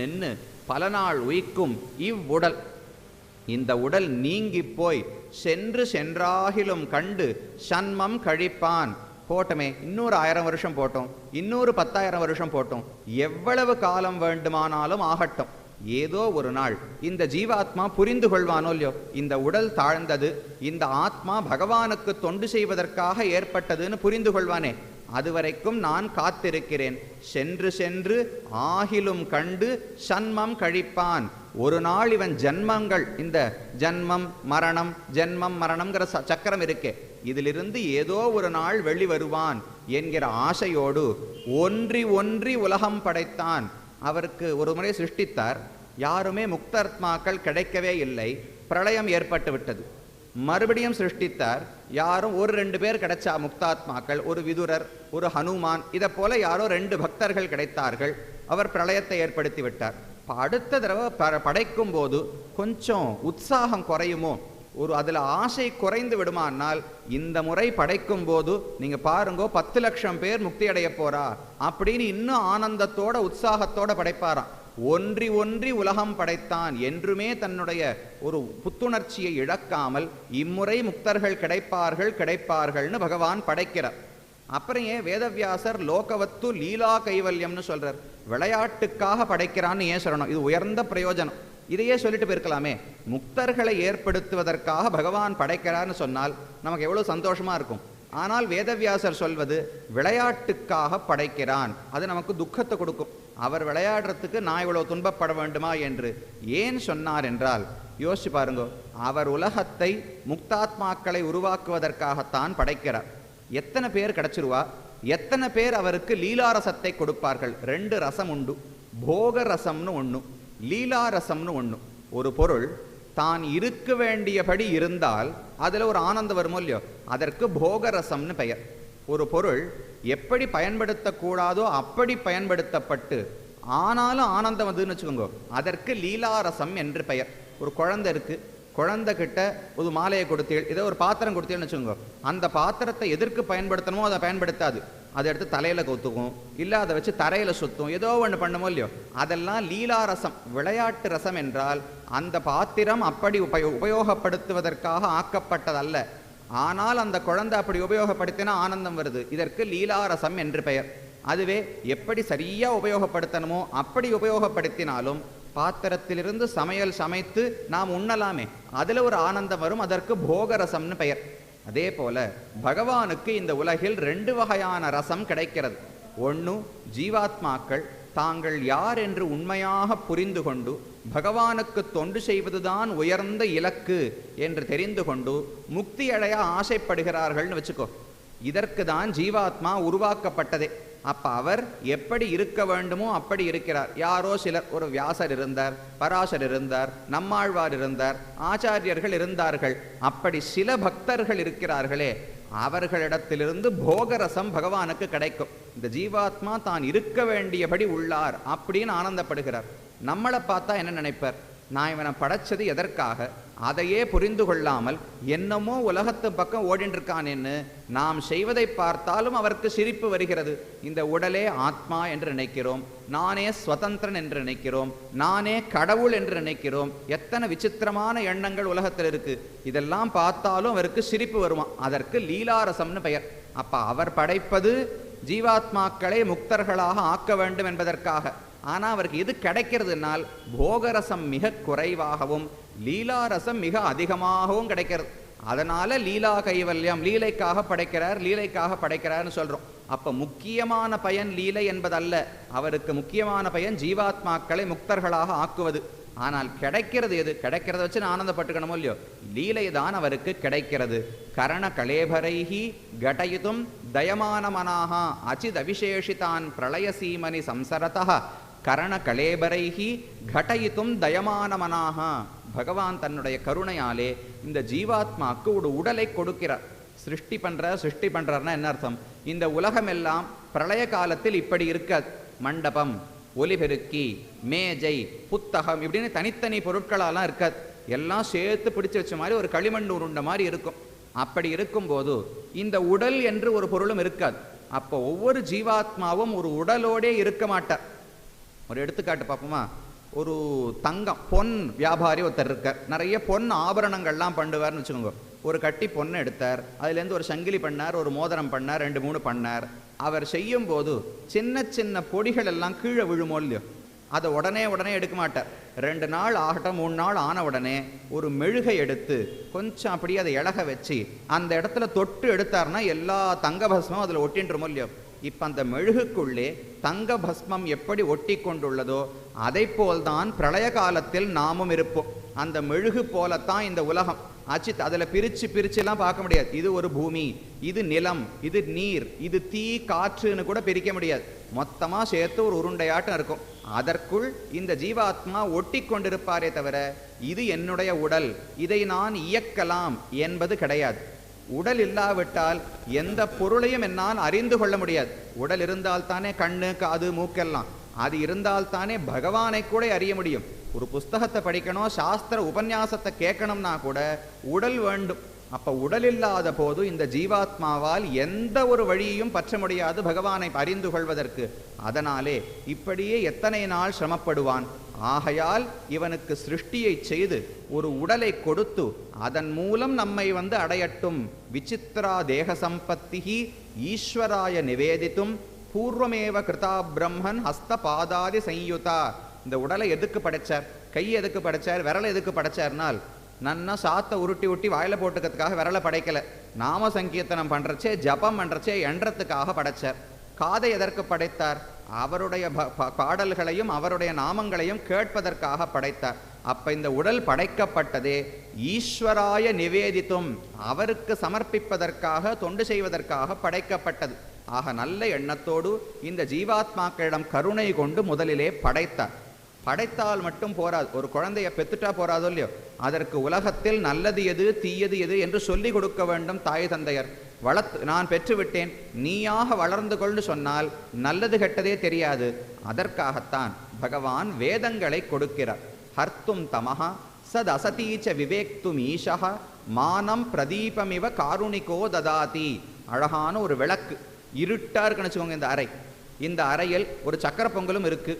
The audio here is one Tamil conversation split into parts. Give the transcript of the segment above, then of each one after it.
நின்னு பல நாள் உயிக்கும் இவ்வுடல். இந்த உடல் நீங்கி போய் சென்று சென்றாகிலும் கண்டு சன்மம் கழிப்பான். போட்டமே, இன்னொரு 1000 வருஷம் போட்டோம், இன்னொரு 10,000 வருஷம் போட்டோம், எவ்வளவு காலம் வேண்டுமானாலும் ஆகட்டும், ஏதோ ஒரு நாள் இந்த ஜீவாத்மா புரிந்து கொள்வானோ இல்லையோ, இந்த உடல் தாழ்ந்தது, இந்த ஆத்மா பகவானுக்கு தொண்டு செய்வதற்காக ஏற்பட்டதுன்னு புரிந்து கொள்வானே, அதுவரைக்கும் நான் காத்திருக்கிறேன். சென்று சென்று ஆகிலும் கண்டு சன்மம் கழிப்பான். ஒரு நாள் இவன் ஜன்மங்கள், இந்த ஜன்மம் மரணம்ங்கிற சக்கரம் இருக்கே, இதிலிருந்து ஏதோ ஒரு நாள் வெளிவருவான் என்கிற ஆசையோடு ஒன்றி ஒன்றி உலகம் படைத்தான். அவருக்கு ஒரு முறை சிருஷ்டித்தார், யாருமே முக்தாத்மாக்கள் கிடைக்கவே இல்லை, பிரளயம் ஏற்பட்டு விட்டது. மறுபடியும் சிருஷ்டித்தார், யாரும் 1-2 பேர் கிடைச்சா முக்தாத்மாக்கள், ஒரு விதுரர், ஒரு ஹனுமான், இதை போல யாரோ 2 பக்தர்கள் கிடைத்தார்கள். அவர் பிரளயத்தை ஏற்படுத்தி விட்டார். அடுத்த தடவை படைக்கும் போது கொஞ்சம் உற்சாகம் குறையுமோ, ஒரு அதில் ஆசை குறைந்து விடுமானால், இந்த முறை படைக்கும் போது நீங்க பாருங்க 10 லட்சம் பேர் முக்தி அடைய போறா அப்படின்னு இன்னும் ஆனந்தத்தோட உற்சாகத்தோட படைப்பாராம். ஒன்றி ஒன்றி உலகம் படைத்தான். என்றுமே தன்னுடைய ஒரு புத்துணர்ச்சியை இழக்காமல் இம்முறை முக்தர்கள் கிடைப்பார்கள்னு பகவான் படைக்கிறார். அப்புறம் ஏன் வேதவியாசர் லோகவத்து லீலா கைவல்யம்னு சொல்றார்? விளையாட்டுக்காக படைக்கிறான்னு ஏன் சொல்லணும்? இது உயர்ந்த பிரயோஜனம். இதையே சொல்லிட்டு போயிருக்கலாமே, முக்தர்களை ஏற்படுத்துவதற்காக பகவான் படைக்கிறார்னு சொன்னால் நமக்கு எவ்வளவு சந்தோஷமா இருக்கும். ஆனால் வேதவியாசர் சொல்வது விளையாட்டுக்காக படைக்கிறான், அது நமக்கு துக்கத்தை கொடுக்கும். அவர் விளையாடுறதுக்கு நான் இவ்வளவு துன்பப்பட வேண்டுமா என்று ஏன் சொன்னார் என்றால், யோசிச்சு பாருங்க, அவர் உலகத்தை முக்தாத்மாக்களை உருவாக்குவதற்காகத்தான் படைக்கிறார். எத்தனை பேர் கிடைச்சிருவா? எத்தனை பேர் அவருக்கு லீலாரசத்தை கொடுப்பார்கள்? 2 ரசம் உண்டு, போக ரசம்னு ஒண்ணு, லீலா ரசம்னு ஒண்ணு. ஒரு பொருள் தான் இருக்க வேண்டியபடி இருந்தால் அதுல ஒரு ஆனந்தம் வருமோ இல்லையோ, அதற்கு போக ரசம்னு பெயர். ஒரு பொருள் எப்படி பயன்படுத்தக்கூடாதோ அப்படி பயன்படுத்தப்பட்டு ஆனாலும் ஆனந்தம் வந்துன்னு வச்சுக்கோங்க, அதற்கு லீலாரசம் என்று பெயர். ஒரு குழந்தை இருக்கு, குழந்தை கிட்ட ஒரு மாலையை கொடுத்தீள், ஏதோ ஒரு பாத்திரம் கொடுத்தீள்னு வச்சுக்கோங்க, அந்த பாத்திரத்தை எதற்கு பயன்படுத்தணுமோ அதை பயன்படுத்தாது, அதை எடுத்து தலையில கொத்துக்கும், இல்லை அதை வச்சு தரையில சுத்தும், ஏதோ ஒன்று பண்ணுமோ இல்லையோ, அதெல்லாம் லீலாரசம், விளையாட்டு ரசம். என்றால் அந்த பாத்திரம் அப்படி உபயோகப்படுத்துவதற்காக ஆக்கப்பட்டதல்ல, ஆனால் அந்த குழந்தை அப்படி உபயோகப்படுத்தினா ஆனந்தம் வருது, இதற்கு லீலாரசம் என்று பெயர். அதுவே எப்படி சரியா உபயோகப்படுத்தணுமோ அப்படி உபயோகப்படுத்தினாலும் பாத்திரத்திலிருந்து சமையல் சமைத்து நாம் உண்ணலாமே, அதுல ஒரு ஆனந்தம் வரும், அதற்கு போகரசம்னு பெயர். அதே போல பகவானுக்கு இந்த உலகில் 2 வகையான ரசம் கிடைக்கிறது. ஒன்று, ஜீவாத்மாக்கள் தாங்கள் யார் என்று உண்மையாக புரிந்து கொண்டு பகவானுக்கு தொண்டு செய்வதுதான் உயர்ந்த இலக்கு என்று தெரிந்து கொண்டு முக்தி அடைய ஆசைப்படுகிறார்கள்னு வச்சுக்கோ. இதற்கு தான் ஜீவாத்மா உருவாக்கப்பட்டதே. அப்ப அவர் எப்படி இருக்க வேண்டுமோ அப்படி இருக்கிறார். யாரோ சிலர், ஒரு வியாசர் இருந்தார், பராசர் இருந்தார், நம்மாழ்வார் இருந்தார், ஆச்சாரியர்கள் இருந்தார்கள். அப்படி சில பக்தர்கள் இருக்கிறார்களே, அவர்களிடத்திலிருந்து போகரசம் பகவானுக்கு கிடைக்கும். இந்த ஜீவாத்மா தான் இருக்க வேண்டியபடி உள்ளார் அப்படின்னு ஆனந்தப்படுகிறார். நம்மளை பார்த்தா என்ன நினைப்பார்? நான் இவனை படைச்சது எதற்காக, அதையே புரிந்து கொள்ளாமல் என்னமோ உலகத்து பக்கம் ஓடிட்டு இருக்கானேன்னு நாம் செய்வதை பார்த்தாலும் அவருக்கு சிரிப்பு வருகிறது. இந்த உடலே ஆத்மா என்று நினைக்கிறோம், நானே ஸ்வதந்திரன் என்று நினைக்கிறோம், நானே கடவுள் என்று நினைக்கிறோம். எத்தனை விசித்திரமான எண்ணங்கள் உலகத்தில் இருக்கு. இதெல்லாம் பார்த்தாலும் அவருக்கு சிரிப்பு வருமா. அதற்கு லீலாரசம்னு பெயர். அப்ப அவர் படைப்பது ஜீவாத்மாக்களை முக்தர்களாக ஆக்க வேண்டும் என்பதற்காக. ஆனால் அவருக்கு எது கிடைக்கிறதுனால் போகரசம் மிக குறைவாகவும் லீலாரசம் மிக அதிகமாகவும் கிடைக்கிறது. அதனால லீலா கைவல்யம், லீலைக்காக படைக்கிறார்னு சொல்றோம். அப்ப முக்கியமான பயன் லீலை என்பதல்ல, அவருக்கு முக்கியமான பயன் ஜீவாத்மாக்களை முக்தர்களாக ஆக்குவது. ஆனால் கிடைக்கிறது எது? கிடைக்கிறத வச்சு நான் ஆனந்தப்பட்டுக்கணுமோ இல்லையோ, லீலை தான் அவருக்கு கிடைக்கிறது. கரண கலேபரைஹி கடயிதும் தயமான மனாஹா அச்சித் அவிசேஷிதான் பிரளயசீமனி சம்சரதா கரண கலேபரைஹி கடயிதும் தயமான மனாஹா. பகவான் தன்னுடைய கருணையாலே இந்த ஜீவாத்மாக்கு ஒரு உடலை கொடுக்கிறார். சிருஷ்டி பண்றார்னா என்ன அர்த்தம்? இந்த உலகம் எல்லாம் பிரளய காலத்தில் இப்படி இருக்காது. மண்டபம், ஒலிபெருக்கி, மேஜை, புத்தகம் இப்படின்னு தனித்தனி பொருட்களெல்லாம் இருக்காது. எல்லாம் சேர்த்து பிடிச்சு வச்ச மாதிரி ஒரு களிமண் உருண்ட மாதிரி இருக்கும். அப்படி இருக்கும்போது இந்த உடல் என்று ஒரு பொருளும் இருக்காது. அப்போ ஒவ்வொரு ஜீவாத்மாவும் ஒரு உடலோடே இருக்க மாட்டார். ஒரு எடுத்துக்காட்டு பார்ப்போமா? ஒரு தங்கம் பொன் வியாபாரி ஒருத்தர் இருக்கார். நிறைய பொன் ஆபரணங்கள்லாம் பண்ணுவார்னு வச்சுக்கோங்க. ஒரு கட்டி பொண்ணை எடுத்தார், அதுலேருந்து ஒரு சங்கிலி பண்ணார், ஒரு மோதிரம் பண்ணார், 2-3 பண்ணார். அவர் செய்யும் போது சின்ன சின்ன பொடிகள் எல்லாம் கீழே விழுமோ இல்லையோ, அதை உடனே எடுக்க மாட்டார். 2 நாள் ஆகட்டும், 3 நாள் ஆன உடனே ஒரு மெழுகை எடுத்து கொஞ்சம் அப்படியே அதை இலக வச்சு அந்த இடத்துல தொட்டு எடுத்தார்னா எல்லா தங்க பஸ்மம் அதில் ஒட்டின்றமோ இல்லையோ. இப்போ அந்த மெழுகுக்குள்ளே தங்க பஸ்மம் எப்படி ஒட்டி கொண்டுள்ளதோ அதை போல்தான் பிரளய காலத்தில் நாமும் இருப்போம். அந்த மெழுகு போலத்தான் இந்த உலகம். அச்சித் அதில் பிரிச்சுலாம் பார்க்க முடியாது. இது ஒரு பூமி, இது நிலம், இது நீர், இது தீ, காற்றுன்னு கூட பிரிக்க முடியாது. மொத்தமாக சேர்த்து ஒரு உருண்டையாட்டம் இருக்கும். அதற்குள் இந்த ஜீவாத்மா ஒட்டி கொண்டிருப்பாரே தவிர இது என்னுடைய உடல், இதை நான் இயக்கலாம் என்பது கிடையாது. உடல் இல்லாவிட்டால் எந்த பொருளையும் என்னால் அறிந்து கொள்ள முடியாது. உடல் இருந்தால் தானே கண்ணு, காது, மூக்கெல்லாம். அது இருந்தால் தானே பகவானை கூட அறிய முடியும். ஒரு புஸ்தகத்தை படிக்கணும், சாஸ்திர உபன்யாசத்தை கேட்கணும்னா கூட உடல் வேண்டும். அப்போ உடல் இல்லாத போது இந்த ஜீவாத்மாவால் எந்த ஒரு வழியையும் பற்ற முடியாது பகவானை அறிந்து கொள்வதற்கு. அதனாலே இப்படியே எத்தனை நாள் சிரமப்படுவான். ஆகையால் இவனுக்கு சிருஷ்டியை செய்து ஒரு உடலை கொடுத்து அதன் மூலம் நம்மை அடையட்டும். விசித்ரா தேக சம்பத்திஹி ஈஸ்வராய நிவேதித்தும் பூர்வமேவ கிருதா பிரம்மன் ஹஸ்த பாதாதி சயுதா. இந்த உடலை எதுக்கு படைச்சார்? கை எதுக்கு படைச்சார்? விரலை எதுக்கு படைச்சார்னால் நன்னா சாத்தை உருட்டி வாயில போட்டுக்கிறதுக்காக விரலை படைக்கல. நாம சங்கீர்த்தனம் பண்றச்சே, ஜபம் பண்றச்சே எண்றதுக்காக படைச்சார். காதை எதற்கு படைத்தார்? அவருடைய பாடல்களையும் அவருடைய நாமங்களையும் கேட்பதற்காக படைத்தார். அப்ப இந்த உடல் படைக்கப்பட்டதே ஈஸ்வராய நிவேதித்தும், அவருக்கு சமர்ப்பிப்பதற்காக, தொண்டு செய்வதற்காக படைக்கப்பட்டது. ஆக நல்ல எண்ணத்தோடு இந்த ஜீவாத்மாக்களிடம் கருணை கொண்டு முதலிலே படைத்தார். படைத்தால் மட்டும் போராது. ஒரு குழந்தைய பெத்துட்டா போராதோ இல்லையோ, அதற்கு உலகத்தில் நல்லது எது தீயது எது என்று சொல்லிக் கொடுக்க வேண்டும் தாய் தந்தையர். நான் பெற்றுவிட்டேன், நீயாக வளர்ந்து கொண்டு சொன்னால் நல்லது கெட்டதே தெரியாது. அதற்காகத்தான் பகவான் வேதங்களை கொடுக்கிறார். ஹர்த்தும் தமஹா சத் அசதீச்ச விவேக்தும் ஈஷா மானம் பிரதீபமிவ காருணிகோ ததாதி. அழகான ஒரு விளக்கு, இருட்டா இருக்குன்னு வச்சுக்கோங்க இந்த அறை. இந்த அறையில் ஒரு சக்கரை பொங்கலும் இருக்கு,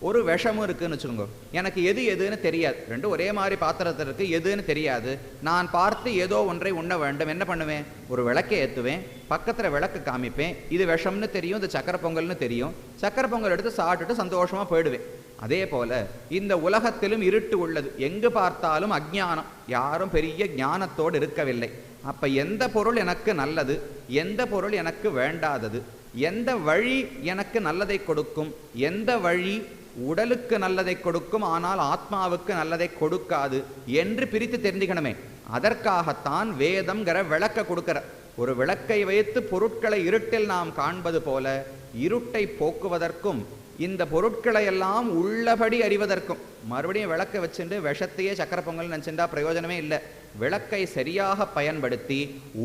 ஒரு விஷமும் இருக்குன்னு வச்சுக்கோங்க. எனக்கு எது எதுன்னு தெரியாது. ரெண்டும் ஒரே மாதிரி பாத்திரத்தில் இருக்கு, எதுன்னு தெரியாது. நான் பார்த்து ஏதோ ஒன்றை உண்ண வேண்டும். என்ன பண்ணுவேன்? ஒரு விளக்கை ஏற்றுவேன், பக்கத்தில் விளக்கு காமிப்பேன். இது விஷம்னு தெரியும், இது சக்கரை பொங்கல்னு தெரியும். சக்கரை பொங்கல் எடுத்து சாப்பிட்டுட்டு சந்தோஷமா போயிடுவேன். அதே போல இந்த உலகத்திலும் இருட்டு உள்ளது. எங்கு பார்த்தாலும் அஜ்ஞானம். யாரும் பெரிய ஞானத்தோடு இருக்கவில்லை. அப்ப எந்த பொருள் எனக்கு நல்லது, எந்த பொருள் எனக்கு வேண்டாதது, எந்த வழி எனக்கு நல்லதை கொடுக்கும், எந்த வழி உடலுக்கு நல்லதை கொடுக்கும் ஆனால் ஆத்மாவுக்கு நல்லதை கொடுக்காது என்று பிரித்து தெரிஞ்சுக்கணுமே. அதற்காகத்தான் வேதம்ங்கிற விளக்க கொடுக்கிற. ஒரு விளக்கை வைத்து பொருட்களை இருட்டில் நாம் காண்பது போல இருட்டை போக்குவதற்கும் இந்த பொருட்களை எல்லாம் உள்ளபடி அறிவதற்கும். மறுபடியும் விளக்கை வச்சுட்டு விஷத்தையே சக்கரை பொங்கல் நினச்சிண்டா பிரயோஜனமே இல்லை. விளக்கை சரியாக பயன்படுத்தி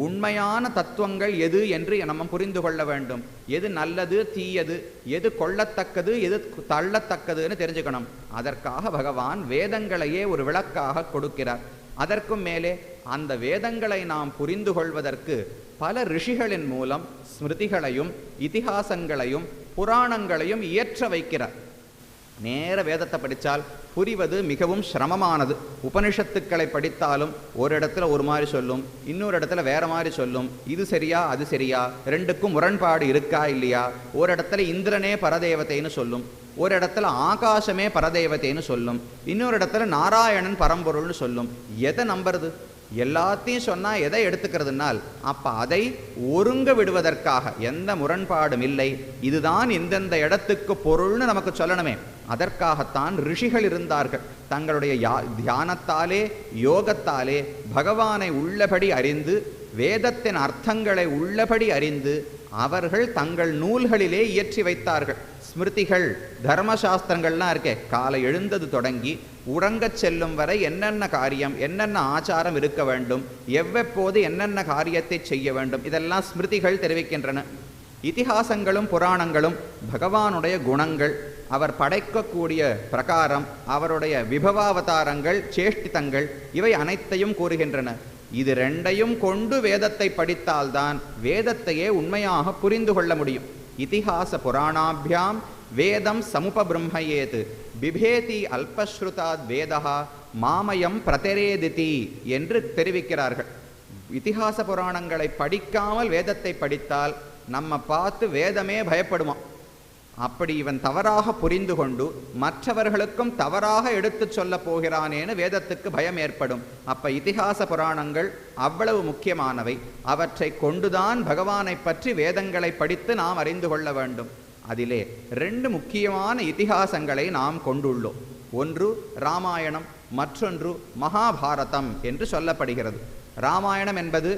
உண்மையான தத்துவங்கள் எது என்று நம்ம புரிந்து கொள்ள வேண்டும். எது நல்லது தீயது, எது கொள்ளத்தக்கது எது தள்ளத்தக்கதுன்னு தெரிஞ்சுக்கணும். அதற்காக பகவான் வேதங்களையே ஒரு விளக்காக கொடுக்கிறார். அதற்கும் மேலே அந்த வேதங்களை நாம் புரிந்து கொள்வதற்கு பல ரிஷிகளின் மூலம் ஸ்மிருதிகளையும் இதிகாசங்களையும் புராணங்களையும் இயற்ற வைக்கிறார். நேர வேதத்தை படித்தால் புரிவது மிகவும் சிரமமானது. உபனிஷத்துக்களை படித்தாலும் ஒரு இடத்துல ஒரு மாதிரி சொல்லும், இன்னொரு இடத்துல வேற மாதிரி சொல்லும். இது சரியா அது சரியா, ரெண்டுக்கும் முரண்பாடு இருக்கா இல்லையா. ஒரு இடத்துல இந்திரனே பரதேவத்தைன்னு சொல்லும், ஒரு இடத்துல ஆகாசமே பரதேவத்தைன்னு சொல்லும், இன்னொரு இடத்துல நாராயணன் பரம்பொருள்னு சொல்லும். எதை நம்புறது? எல்லாத்தையும் சொன்னால் எதை எடுத்துக்கிறதுனால் அப்போ அதை ஒருங்க விடுவதற்காக எந்த முரண்பாடும் இல்லை. இதுதான் இந்தந்த இடத்துக்கு பொருள்னு நமக்கு சொல்லணுமே. அதற்காகத்தான் ரிஷிகள் இருந்தார்கள். தங்களுடைய தியானத்தாலே யோகத்தாலே பகவானை உள்ளபடி அறிந்து வேதத்தின் அர்த்தங்களை உள்ளபடி அறிந்து அவர்கள் தங்கள் நூல்களிலே இயற்றி வைத்தார்கள். ஸ்மிருதிகள் தர்மசாஸ்திரங்கள்லாம் இருக்கே, காலை எழுந்தது தொடங்கி உறங்கச் செல்லும் வரை என்னென்ன காரியம் என்னென்ன ஆச்சாரம் இருக்க வேண்டும், எவ்வப்போது என்னென்ன காரியத்தை செய்ய வேண்டும், இதெல்லாம் ஸ்மிருதிகள் தெரிவிக்கின்றன. இதிகாசங்களும் புராணங்களும் பகவானுடைய குணங்கள், அவர் படைக்கக்கூடிய பிரகாரம், அவருடைய விபவாவதாரங்கள், சேஷ்டிதங்கள் இவை அனைத்தையும் கூறுகின்றன. இது ரெண்டையும் கொண்டு வேதத்தை படித்தால்தான் வேதத்தையே உண்மையாக புரிந்து கொள்ள முடியும். இதிகாச புராணாபியாம் வேதம் சமுபபிரம்மயேத் பிபேதி அல்பஸ்ருதாத் வேதா மாமயம் பிரதரேதிதி என்று தெரிவிக்கிறார்கள். இதிகாச புராணங்களை படிக்காமல் வேதத்தை படித்தால் நம்ம பார்த்து வேதமே பயப்படுமா. அப்படி இவன் தவறாக புரிந்து கொண்டு மற்றவர்களுக்கும் தவறாக எடுத்து சொல்ல போகிறானேன்னு வேதத்துக்கு பயம் ஏற்படும். அப்ப இதிகாச புராணங்கள் அவ்வளவு முக்கியமானவை. அவற்றை கொண்டுதான் பகவானை பற்றி வேதங்களை படித்து நாம் அறிந்து கொள்ள வேண்டும். அதிலே 2 முக்கியமான இதிகாசங்களை நாம் கொண்டுள்ளோம். ஒன்று ராமாயணம், மற்றொன்று மகாபாரதம் என்று சொல்லப்படுகிறது. ராமாயணம் என்பது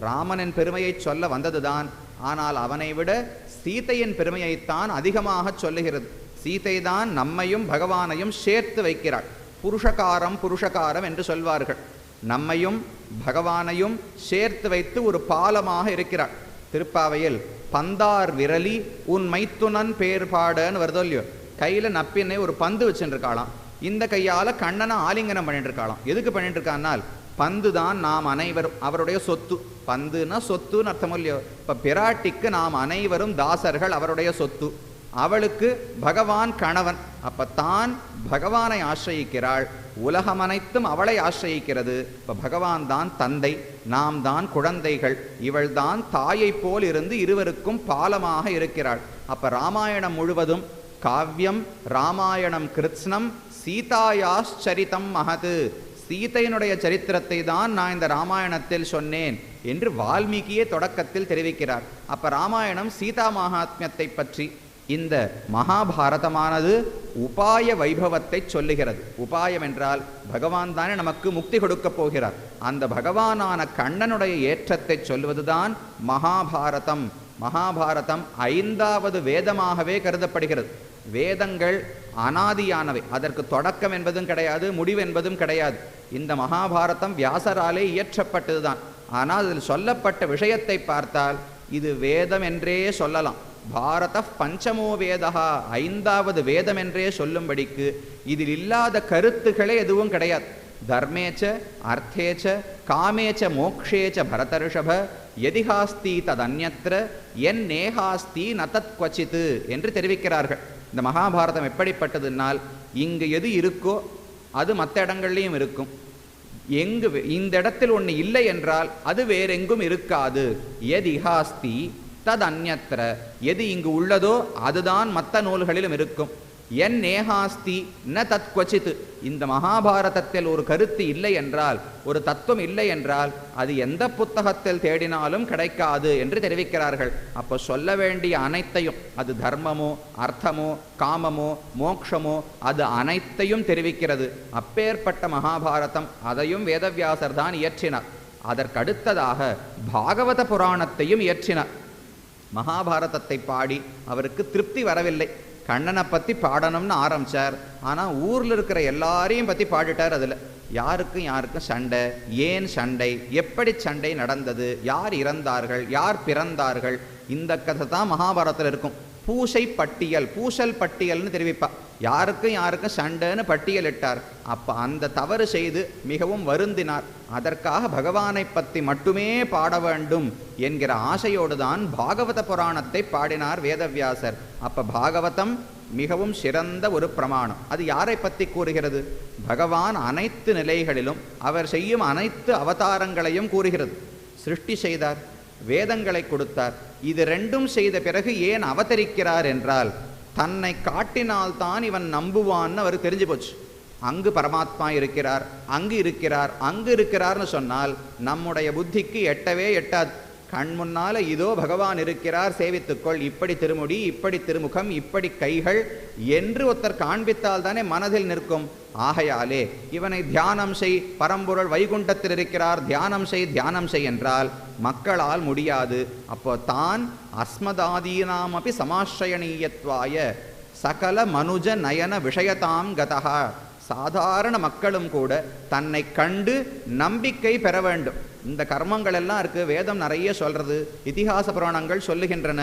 ராமனின் பெருமையை சொல்ல வந்ததுதான். ஆனால் அவனை விட சீதையின் பெருமையைத்தான் அதிகமாக சொல்லுகிறது. சீதை தான் நம்மையும் பகவானையும் சேர்த்து வைக்கிறாள். புருஷகாரம் என்று சொல்வார்கள். நம்மையும் பகவானையும் சேர்த்து வைத்து ஒரு பாலமாக இருக்கிறாள். திருப்பாவையில் பந்தார் விரலி உன் மைத்துனன் பேர்பாடன்னு வருதோ இல்லையோ, கையில் நப்பினை ஒரு பந்து வச்சுருக்காளாம். இந்த கையால் கண்ணனை ஆலிங்கனம் பண்ணிட்டு இருக்காளாம். எதுக்கு பண்ணிட்டு இருக்கான்னால் பந்து தான் நாம் அனைவரும் அவருடைய சொத்து. பந்துன்னா சொத்துன்னு அர்த்தம் இல்லையோ. இப்போ பிராட்டிக்கு நாம் அனைவரும் தாசர்கள், அவருடைய சொத்து. அவளுக்கு பகவான் கணவன். அப்போ தான் பகவானை ஆசிரியிக்கிறாள். உலகம் அனைத்தும் அவளை ஆசிரியிக்கிறது. இப்போ பகவான் தான் தந்தை, நாம் தான் குழந்தைகள். இவள் தான் தாயை போல் இருந்து இருவருக்கும் பாலமாக இருக்கிறாள். அப்போ ராமாயணம் முழுவதும் காவியம் ராமாயணம் கிருத்ஸ்னம் சீதாயாச்சரிதம் மகது. சீதையினுடைய சரித்திரத்தை தான் நான் இந்த ராமாயணத்தில் சொன்னேன் என்று வால்மீகியே தொடக்கத்தில் தெரிவிக்கிறார். அப்ப ராமாயணம் சீதா மகாத்மியத்தை பற்றி. இந்த மகாபாரதமானது உபாய வைபவத்தை சொல்லுகிறது. உபாயம் என்றால் பகவான் தானே நமக்கு முக்தி கொடுக்க போகிறார். அந்த பகவானான கண்ணனுடைய ஏற்றத்தை சொல்வதுதான் மகாபாரதம். மகாபாரதம் 5வது வேதமாகவே கருதப்படுகிறது. வேதங்கள் அனாதியானவை. அதற்கு தொடக்கம் என்பதும் கிடையாது, முடிவு என்பதும் கிடையாது. இந்த மகாபாரதம் வியாசராலே இயற்றப்பட்டதுதான். ஆனால் அதில் சொல்லப்பட்ட விஷயத்தை பார்த்தால் இது வேதம் என்றே சொல்லலாம். பாரத பஞ்சமோ வேதா, 5வது வேதம் என்றே சொல்லும்படிக்கு இதில் இல்லாத கருத்துக்களே எதுவும் கிடையாது. தர்மேச்ச அர்த்தேச்ச காமேச்ச மோக்ஷேச்ச பரதர்ஷப எதிஹாஸ்தி ததன்யத்ர என் நேஹாஸ்தி நதத் குவச்சித்து என்று தெரிவிக்கிறார்கள். இந்த மகாபாரதம் எப்படிப்பட்டதுனால் இங்கு எது இருக்கோ அது மற்ற இடங்கள்லையும் இருக்கும். எங்கு இந்த இடத்தில் ஒன்று இல்லை என்றால் அது வேறெங்கும் இருக்காது. எதிஹாஸ்தி தத் அந்யத்ர, எது இங்கு உள்ளதோ அதுதான் மற்ற நூல்களிலும் இருக்கும். என் நேஹாஸ்தி ந தத் குவச்சித். இந்த மகாபாரதத்தில் ஒரு கருத்து இல்லை என்றால், ஒரு தத்துவம் இல்லை என்றால் அது எந்த புத்தகத்தில் தேடினாலும் கிடைக்காது என்று தெரிவிக்கிறார்கள். அப்போ சொல்ல வேண்டிய அனைத்தையும், அது தர்மமோ அர்த்தமோ காமமோ மோக்ஷமோ, அது அனைத்தையும் தெரிவிக்கிறது. அப்பேற்பட்ட மகாபாரதம், அதையும் வேதவியாசர் தான் இயற்றினார். அதற்கடுத்ததாக பாகவத புராணத்தையும் இயற்றினார். மகாபாரதத்தை பாடி அவருக்கு திருப்தி வரவில்லை. கண்ணனை பற்றி பாடணும்னு ஆரம்பித்தார். ஆனால் ஊரில் இருக்கிற எல்லாரையும் பற்றி பாடிட்டார். அதில் யாருக்கும் சண்டை, ஏன் சண்டை, எப்படி சண்டை நடந்தது, யார் இறந்தார்கள், யார் பிறந்தார்கள், இந்த கதை தான் மகாபாரதத்தில் இருக்கும். பூசை பட்டியல், பூசல் பட்டியல்னு தெரிவிப்பா. யாருக்கும் சண்டைன்னு பட்டியலிட்டார். அப்போ அந்த தவறு செய்து மிகவும் வருந்தினார். அதற்காக பகவானை பற்றி மட்டுமே பாட வேண்டும் என்கிற ஆசையோடு தான் பாகவத புராணத்தை பாடினார் வேதவியாசர். அப்போ பாகவதம் மிகவும் சிறந்த ஒரு பிரமாணம். அது யாரை பற்றி கூறுகிறது? பகவான் அனைத்து நிலைகளிலும் அவர் செய்யும் அனைத்து அவதாரங்களையும் கூறுகிறது. சிருஷ்டி செய்தார், வேதங்களை கொடுத்தார். இது 2ம் செய்த பிறகு ஏன் அவதரிக்கிறார் என்றால், தன்னை காட்டினால்தான் இவன் நம்புவான்னு அவர் தெரிஞ்சு போச்சு. அங்கு பரமாத்மா இருக்கிறார், அங்கு இருக்கிறார்னு சொன்னால் நம்முடைய புத்திக்கு எட்டவே எட்டாது. கண் முன்னால இதோ பகவான் இருக்கிறார், சேவித்துக்கொள், இப்படி திருமுடி, இப்படி திருமுகம், இப்படி கைகள் என்று ஒருத்தர் காண்பித்தால் தானே மனதில் நிற்கும். ஆகையாலே இவனை தியானம் செய், பரம்பொருள் வைகுண்டத்தில் இருக்கிறார், தியானம் செய் என்றால் மக்களால் முடியாது. அப்போ தான் அஸ்மதாதீனாமபி சமாஸ்ரயணீயத்வாய சகல மனுஜ நயன விஷயதாம் கதா. சாதாரண மக்களும் கூட தன்னை கண்டு நம்பிக்கை பெற வேண்டும். இந்த கர்மங்கள் எல்லாம் இருக்கு, வேதம் நிறைய சொல்றது, இதிகாச புராணங்கள் சொல்லுகின்றன.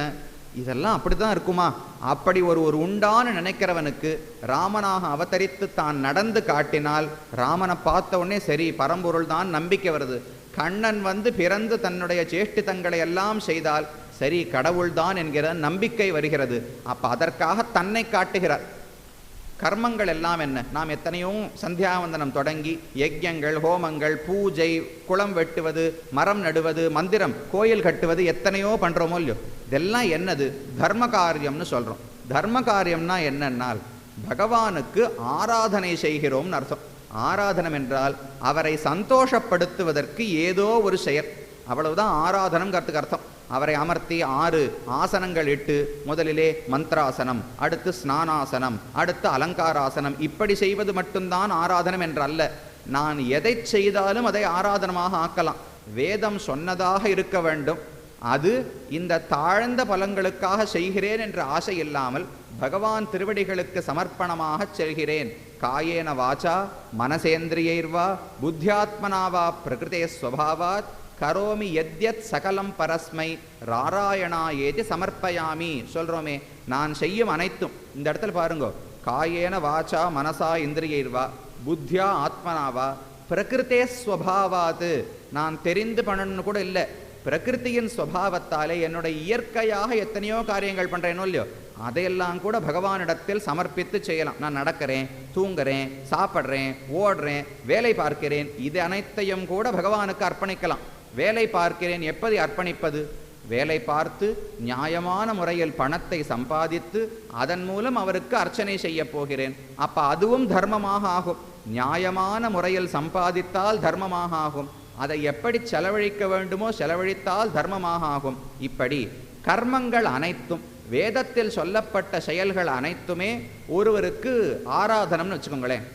இதெல்லாம் அப்படிதான் இருக்குமா? அப்படி ஒரு உண்டான்னு நினைக்கிறவனுக்கு ராமனாக அவதரித்து தான் நடந்து காட்டினால் ராமனை பார்த்த உடனே சரி பரம்பொருள் தான் நம்பிக்கை வருது. கண்ணன் வந்து பிறந்து தன்னுடைய சேஷ்டிதங்களை எல்லாம் செய்தால் சரி கடவுள்தான் என்கிற நம்பிக்கை வருகிறது. அப்போ அதற்காக தன்னை காட்டுகிறார். கர்மங்கள் எல்லாம் என்ன? நாம் எத்தனையோ சந்தியாவந்தனம் தொடங்கி யஜ்யங்கள், ஹோமங்கள், பூஜை, குளம் வெட்டுவது, மரம் நடுவது, மந்திரம், கோயில் கட்டுவது எத்தனையோ பண்ணுறோமோ இல்லையோ, இதெல்லாம் என்னது? தர்ம காரியம்னு சொல்கிறோம். தர்ம காரியம்னா என்னன்னால் பகவானுக்கு ஆராதனை செய்கிறோம்னு அர்த்தம். ஆராதனம் என்றால் அவரை சந்தோஷப்படுத்துவதற்கு ஏதோ ஒரு செயல், அவ்வளவுதான் ஆராதனம்ங்கிறதுக்கு அர்த்தம். அவரை அமர்த்தி 6 ஆசனங்கள் இட்டு, முதலிலே மந்திராசனம், அடுத்து ஸ்நானாசனம், அடுத்து அலங்காராசனம், இப்படி செய்வது மட்டும்தான் ஆராதனம் என்றல்ல. நான் எதை செய்தாலும் அதை ஆராதனமாக ஆக்கலாம். வேதம் சொன்னதாக இருக்க வேண்டும். அது இந்த தாழ்ந்த பலங்களுக்காக செய்கிறேன் என்ற ஆசை இல்லாமல் பகவான் திருவடிகளுக்கு சமர்ப்பணமாக செல்கிறேன். காயேன வாச்சா மனசேந்திரியைர்வா புத்தியாத்மனாவா பிரகிருதே ஸ்வபாவாத் கரோமி யத்யத் சகலம் பரஸ்மை ராராயணாயேதி சமர்ப்பயாமி சொல்கிறோமே. நான் செய்யும் அனைத்தும் இந்த இடத்துல பாருங்கோ, காயேன வாச்சா மனசா இந்திரியைர்வா புத்தியா ஆத்மனாவா பிரகிருதே ஸ்வபாவாத். நான் தெரிந்து பண்ணணும்னு கூட இல்லை, பிரகிருத்தியின் ஸ்வபாவத்தாலே என்னுடைய இயற்கையாக எத்தனையோ காரியங்கள் பண்ணுறேனோ இல்லையோ, அதையெல்லாம் கூட பகவானிடத்தில் சமர்ப்பித்து செய்யலாம். நான் நடக்கிறேன், தூங்குறேன், சாப்பிட்றேன், ஓடுறேன், வேலை பார்க்கிறேன், இது அனைத்தையும் கூட பகவானுக்கு அர்ப்பணிக்கலாம். வேலை பார்க்கிறேன், எப்படி அர்ப்பணிப்பது? வேலை பார்த்து நியாயமான முறையில் பணத்தை சம்பாதித்து அதன் மூலம் அவருக்கு அர்ச்சனை செய்ய போகிறேன். அப்போ அதுவும் தர்மமாக ஆகும். நியாயமான முறையில் சம்பாதித்தால் தர்மமாக ஆகும். அதை எப்படி செலவழிக்க வேண்டுமோ செலவழித்தால் தர்மமாக ஆகும். இப்படி கர்மங்கள் அனைத்தும், வேதத்தில் சொல்லப்பட்ட செயல்கள் அனைத்துமே ஒருவருக்கு ஆராதனம்னு வச்சுக்கோங்களேன்.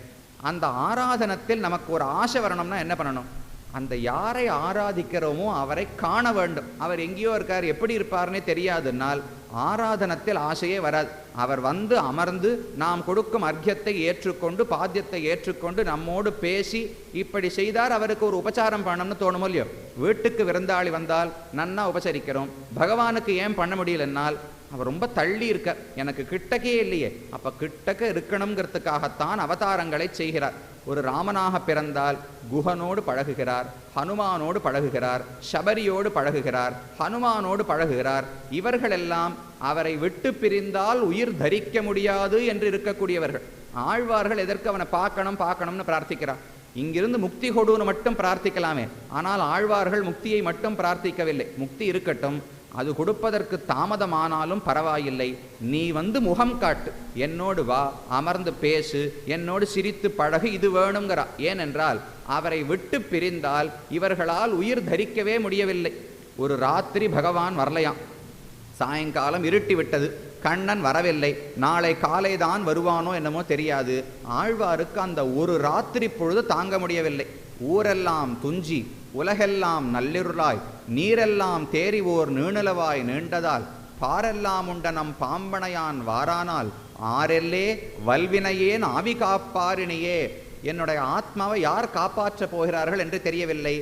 அந்த ஆராதனத்தில் நமக்கு ஒரு ஆசை வரணும்னா என்ன பண்ணணும்? அந்த யாரை ஆராதிக்கிறோமோ அவரை காண வேண்டும். அவர் எங்கேயோ இருக்கார், எப்படி இருப்பார்னே தெரியாதுன்னால் ஆராதனத்தில் ஆசையே வராது. அவர் வந்து அமர்ந்து நாம் கொடுக்கும் அர்க்கியத்தை ஏற்றுக்கொண்டு, பாத்தியத்தை ஏற்றுக்கொண்டு நம்மோடு பேசி இப்படி செய்தார் அவருக்கு ஒரு உபச்சாரம் பண்ணணும்னு தோணுமோ இல்லையோ. வீட்டுக்கு விருந்தாளி வந்தால் நன்னா உபசரிக்கிறோம். பகவானுக்கு ஏன் பண்ண முடியலன்னால் அவர் ரொம்ப தள்ளி இருக்க, எனக்கு கிட்டக்கே இல்லையே. அப்போ கிட்டக்க இருக்கணுங்கிறதுக்காகத்தான் அவதாரங்களை செய்கிறார். ஒரு ராமனாக பிறந்தால் குஹனோடு பழகுகிறார், ஹனுமானோடு பழகுகிறார், சபரியோடு பழகுகிறார், ஹனுமானோடு பழகுகிறார். இவர்களெல்லாம் அவரை விட்டு பிரிந்தால் உயிர் தரிக்க முடியாது என்று இருக்கக்கூடியவர்கள். ஆழ்வார்கள் எதற்கு அவனை பார்க்கணும்னு பிரார்த்திக்கிறார்? இங்கிருந்து முக்தி கொடுன்னு மட்டும் பிரார்த்திக்கலாமே. ஆனால் ஆழ்வார்கள் முக்தியை மட்டும் பிரார்த்திக்கவில்லை. முக்தி இருக்கட்டும், அது கொடுப்பதற்கு தாமதமானாலும் பரவாயில்லை, நீ வந்து முகம் காட்டு, என்னோடு வா, அமர்ந்து பேசு, என்னோடு சிரித்து பழகு, இது வேணுங்கிறா. ஏனென்றால் அவரை விட்டு பிரிந்தால் இவர்களால் உயிர் தரிக்கவே முடியவில்லை. ஒரு ராத்திரி பகவான் வரலையாம். சாயங்காலம் இருட்டி விட்டது, கண்ணன் வரவில்லை. நாளை காலை தான் வருவானோ என்னமோ தெரியாது. ஆழ்வாருக்கு அந்த ஒரு ராத்திரி பொழுது தாங்க முடியவில்லை. ஊரெல்லாம் துஞ்சி உலகெல்லாம் நள்ளிருளாய் நீரெல்லாம் தேறிவோர் நீணலவாய் நீண்டதால் பாரெல்லாம் உண்ட நம் பாம்பனையான் வாரானால் ஆரெல்லே வல்வினையேன் ஆவி காப்பாரினியே. என்னுடைய ஆத்மாவை யார் காப்பாற்ற போகிறார்கள் என்று தெரியவில்லை.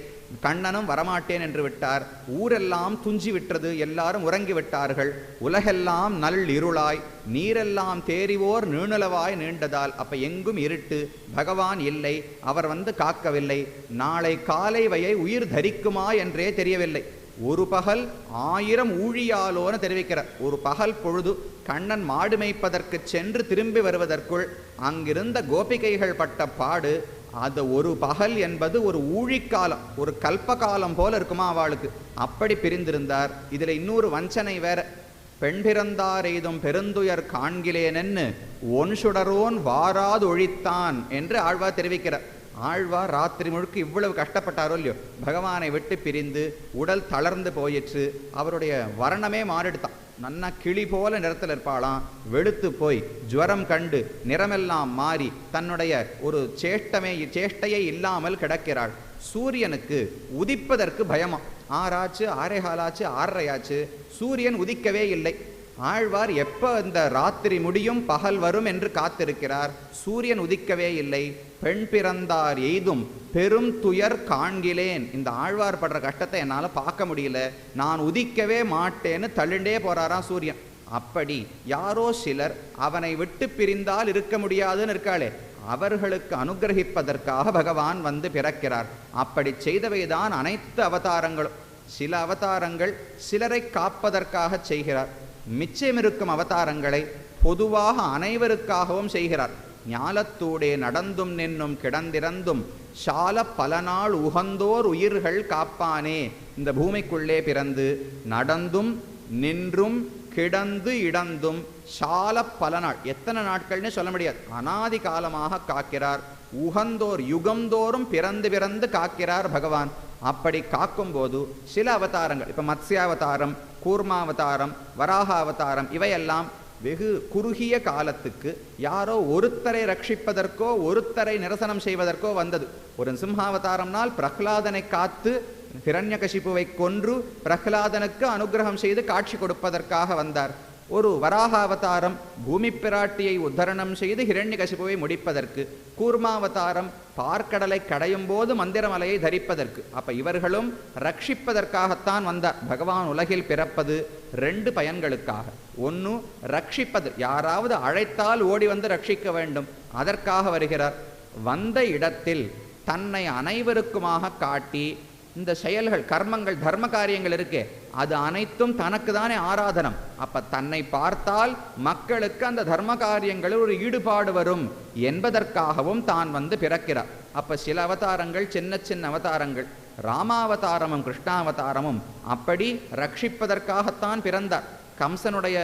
கண்ணனும் வரமாட்டேன் என்று விட்டார். ஊரெல்லாம் துஞ்சி விட்டது, எல்லாரும் உறங்கி விட்டார்கள். உலகெல்லாம் நல் இருளாய் நீரெல்லாம் தேறிவோர் நீணலவாய் நீண்டதால், அப்ப எங்கும் இருட்டு, பகவான் இல்லை, அவர் வந்து காக்கவில்லை. நாளை காலை வயை உயிர் தரிக்குமா என்றே தெரியவில்லை. ஒரு பகல் 1000 ஊழியாலோன்னு தெரிவிக்கிறார். ஒரு பகல் பொழுது கண்ணன் மாடு மேய்ப்பதற்கு சென்று திரும்பி வருவதற்குள் அங்கிருந்த கோபிகைகள் பட்ட பாடு, அந்த ஒரு பகல் என்பது ஒரு ஊழிக்காலம், ஒரு கல்பகாலம் போல இருக்குமா அவளுக்கு. அப்படி பிரிந்திருந்தார். இதில் இன்னொரு வஞ்சனை வேற. பெண் பிறந்தார் எய்தும் பெருந்துயர் காண்கிலேனென்னு ஒன் சுடரோன் வாராது ஒழித்தான் என்று ஆழ்வார் தெரிவிக்கிறார். ஆழ்வார் ராத்திரி முழுக்க இவ்வளவு கஷ்டப்பட்டாரோ இல்லையோ, பகவானை விட்டு பிரிந்து உடல் தளர்ந்து போயிற்று. அவருடைய வர்ணமே மாறிடுத்தான். நன்னா கிளி போல நிறத்தில் இருப்பாளாம். வெளுத்து போய் ஜுவரம் கண்டு நிறமெல்லாம் மாறி தன்னுடைய ஒரு சேஷ்டையை இல்லாமல் கிடக்கிறாள். சூரியனுக்கு உதிப்பதற்கு பயமா. 6 ஆச்சு, 6:15 ஆச்சு, 6:30 ஆச்சு, சூரியன் உதிக்கவே இல்லை. ஆழ்வார் எப்போ இந்த ராத்திரி முடியும் பகல் வரும் என்று காத்திருக்கிறார். சூரியன் உதிக்கவே இல்லை. பெண் பிறந்தார் எய்தும் பெரும் துயர் காண்கிலேன். இந்த ஆழ்வார் படுற கஷ்டத்தை என்னால் பார்க்க முடியல, நான் உதிக்கவே மாட்டேன்னு தள்ளிண்டே போறாராம் சூரியன். அப்படி யாரோ சிலர் அவனை விட்டு பிரிந்தால் இருக்க முடியாதுன்னு இருக்காளே, அவர்களுக்கு அனுகிரகிப்பதற்காக பகவான் வந்து பிறக்கிறார். அப்படி செய்தவைதான் அனைத்து அவதாரங்களும். சில அவதாரங்கள் சிலரை காப்பதற்காக செய்கிறார், மிச்சமிருக்கும் அவதாரங்களை பொதுவாக அனைவருக்காகவும் செய்கிறார். ஞாலத்தூடே நடந்தும் நின்னும் கிடந்திறந்தும் சால பல நாள் உகந்தோர் உயிர்கள் காப்பானே. இந்த பூமிக்குள்ளே பிறந்து நடந்தும் நின்றும் கிடந்து இடந்தும் சால பல நாள், எத்தனை நாட்கள்னு சொல்ல முடியாது, அனாதி காலமாக காக்கிறார். உகந்தோர் யுகந்தோறும் பிறந்து பிறந்து காக்கிறார் பகவான். அப்படி காக்கும்போது சில அவதாரங்கள், இப்போ மத்ஸ்யாவதாரம், கூர்மாவதாரம், வராக அவதாரம், இவையெல்லாம் வெகு குறுகிய காலத்துக்கு யாரோ ஒருத்தரை ரட்சிப்பதற்கோ ஒருத்தரை நிரசனம் செய்வதற்கோ வந்தது. ஒரு சிம்ஹாவதாரம்னால் பிரஹ்லாதனை காத்து ஹிரண்யகசிபுவை கொன்று பிரஹ்லாதனுக்கு அனுகிரகம் செய்து காட்சி கொடுப்பதற்காக வந்தார். ஒரு வராக அவதாரம் பூமி பிராட்டியை உத்தரணம் செய்து ஹிரண்யகசிபுவை முடிப்பதற்கு. கூர்மாவதாரம் பார்க்கடலை கடையும் போது மந்திரமலையை தரிப்பதற்கு. அப்ப இவர்களும் ரட்சிப்பதற்காகத்தான் வந்தார். பகவான் உலகில் பிறப்பது ரெண்டு பயன்களுக்காக. ஒன்று ரட்சிப்பது, யாராவது அழைத்தால் ஓடி வந்து ரட்சிக்க வேண்டும், அதற்காக வருகிறார். வந்த இடத்தில் தன்னை அனைவருக்குமாக காட்டி இந்த செயல்கள், கர்மங்கள், தர்ம காரியங்கள் இருக்கே, அது அனைத்தும் தனக்கு தானே ஆராதனம். அப்ப தன்னை பார்த்தால் மக்களுக்கு அந்த தர்ம காரியங்களில் ஒரு ஈடுபாடு வரும் என்பதற்காகவும் தான் வந்து பிறக்கிறார். அப்ப சில அவதாரங்கள் சின்ன சின்ன அவதாரங்கள், ராமாவதாரமும் கிருஷ்ணாவதாரமும் அப்படி ரட்சிப்பதற்காகத்தான் பிறந்தார். கம்சனுடைய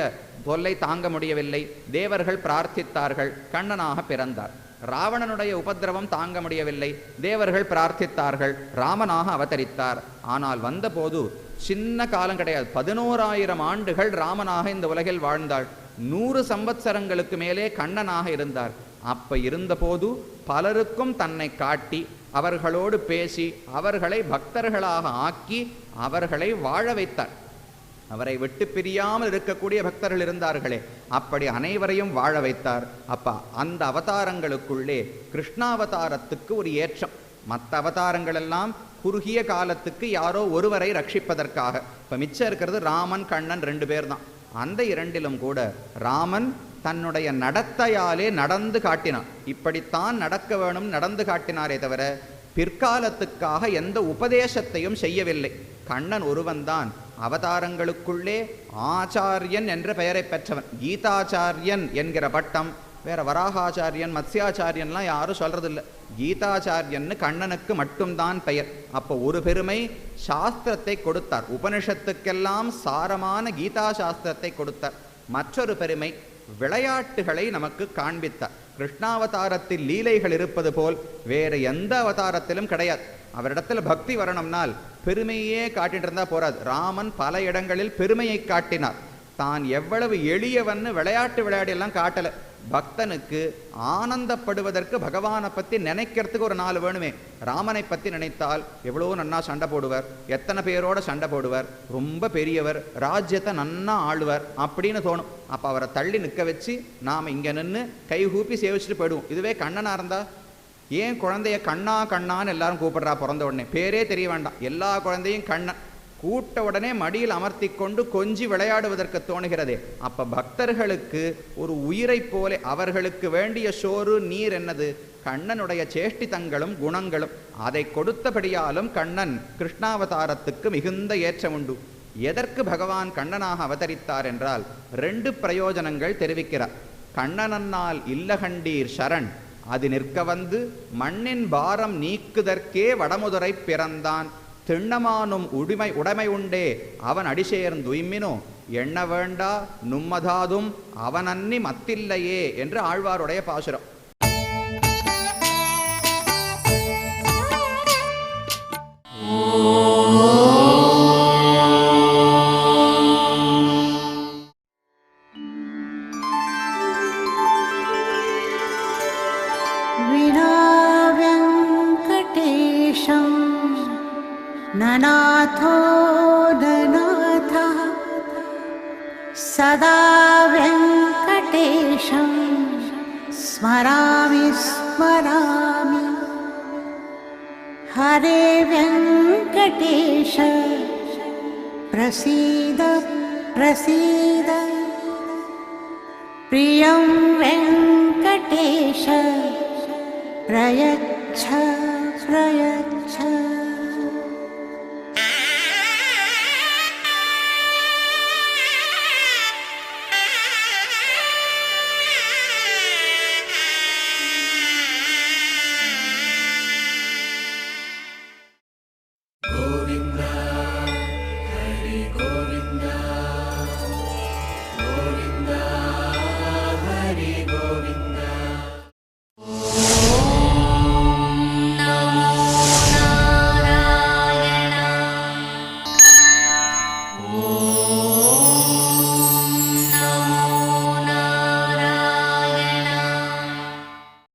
தொல்லை தாங்க முடியவில்லை, தேவர்கள் பிரார்த்தித்தார்கள், கண்ணனாக பிறந்தார். ராவணனுடைய உபதிரவம் தாங்க முடியவில்லை, தேவர்கள் பிரார்த்தித்தார்கள், ராமனாக அவதரித்தார். ஆனால் வந்தபோது சின்ன காலம் கிடையாது, 11,000 ஆண்டுகள் ராமனாக இந்த உலகில் வாழ்ந்தாள். 100 சம்பத்சரங்களுக்கு மேலே கண்ணனாக இருந்தார். அப்ப இருந்தபோது பலருக்கும் தன்னை காட்டி அவர்களோடு பேசி அவர்களை பக்தர்களாக ஆக்கி அவர்களை வாழ வைத்தார். அவரை விட்டு பிரியாமல் இருக்கக்கூடிய பக்தர்கள் இருந்தார்களே, அப்படி அனைவரையும் வாழ வைத்தார். அப்ப அந்த அவதாரங்களுக்குள்ளே கிருஷ்ணாவதாரத்துக்கு ஒரு ஏற்றம். மற்ற அவதாரங்கள் எல்லாம் குறுகிய காலத்துக்கு யாரோ ஒருவரை ரட்சிப்பதற்காக. இப்ப மிச்சம் இருக்கிறது ராமன், கண்ணன் 2 பேர் தான். அந்த 2லும் கூட ராமன் தன்னுடைய நடத்தையாலே நடந்து காட்டினார். இப்படித்தான் நடக்க வேணும் நடந்து காட்டினாரே தவிர பிற்காலத்துக்காக எந்த உபதேசத்தையும் செய்யவில்லை. கண்ணன் ஒருவன்தான் அவதாரங்களுக்குள்ளே ஆச்சாரியன் என்ற பெயரை பெற்றவன். கீதாச்சாரியன் என்கிற பட்டம் வேற வராகாச்சாரியன், மத்ஸ்யாச்சாரியன்லாம் யாரும் சொல்றதில்லை. கீதாச்சாரியன்னு கண்ணனுக்கு மட்டும்தான் பெயர். அப்போ ஒரு பெருமை சாஸ்திரத்தை கொடுத்தார், உபனிஷத்துக்கெல்லாம் சாரமான கீதா சாஸ்திரத்தை கொடுத்தார். மற்றொரு பெருமை விளையாட்டுகளை நமக்கு காண்பித்தார். கிருஷ்ணாவதாரத்தில் லீலைகள் இருப்பது போல் வேறு எந்த அவதாரத்திலும் கிடையாது. அவரிடத்தில் பக்தி வரணும்னால் பெருமையே காட்டிட்டு இருந்தா போறாது. ராமன் பல இடங்களில் பெருமையை காட்டினார். தான் எவ்வளவு எளியவன்னு விளையாட்டு விளையாடியெல்லாம் காட்டல. பக்தனுக்கு ஆனந்தப்படுவதற்கு பகவானை பற்றி நினைக்கிறதுக்கு ஒரு நாள் வேணுமே. ராமனை பற்றி நினைத்தால் எவ்வளோ நன்னா சண்டை போடுவார், எத்தனை பேரோட சண்டை போடுவார், ரொம்ப பெரியவர், ராஜ்யத்தை நன்னா ஆளுவார் அப்படின்னு தோணும். அப்போ அவரை தள்ளி நிற்க வச்சு நாம் இங்கே நின்று கைகூப்பி சேவிச்சுட்டு போயிடுவோம். இதுவே கண்ணனாக இருந்தா ஏன் குழந்தைய கண்ணா கண்ணான்னு எல்லாரும் கூப்பிடுறா? பிறந்த உடனே பேரே தெரிய வேண்டாம், எல்லா குழந்தையும் கண்ணன் கூட்ட உடனே மடியில் அமர்த்தி கொண்டு கொஞ்சி விளையாடுவதற்கு தோணுகிறதே. அப்ப பக்தர்களுக்கு ஒரு உயிரை போல அவர்களுக்கு வேண்டிய சோறு நீர் என்னது? கண்ணனுடைய சேஷ்டிதங்களும் குணங்களும். அதை கொடுத்தபடியாலும் கண்ணன் கிருஷ்ணாவதாரத்துக்கு மிகுந்த ஏற்றம் உண்டு. எதற்கு பகவான் கண்ணனாக அவதரித்தார் என்றால் 2 பிரயோஜனங்கள் தெரிவிக்கிறார். கண்ணனன்னால் இல்லகண்டீர் சரண், அது நிற்க வந்து மண்ணின் பாரம் நீக்குதற்கே வடமுதுரை பிறந்தான், திண்ணமானும் உடைமை உண்டே அவன் அடிசேர்ந்துய்மினோ, எண்ண வேண்டா நும்மதாதும் அவனன்னி மத்தில்லையே என்று ஆழ்வாருடைய பாசுரம். ननाथो ननाथः सदा वेङ्कटेशं स्मरामि स्मरामि। हरे वेङ्कटेश प्रसीद प्रसीद, प्रियं वेङ्कटेश प्रयच्छ प्रयच्छ।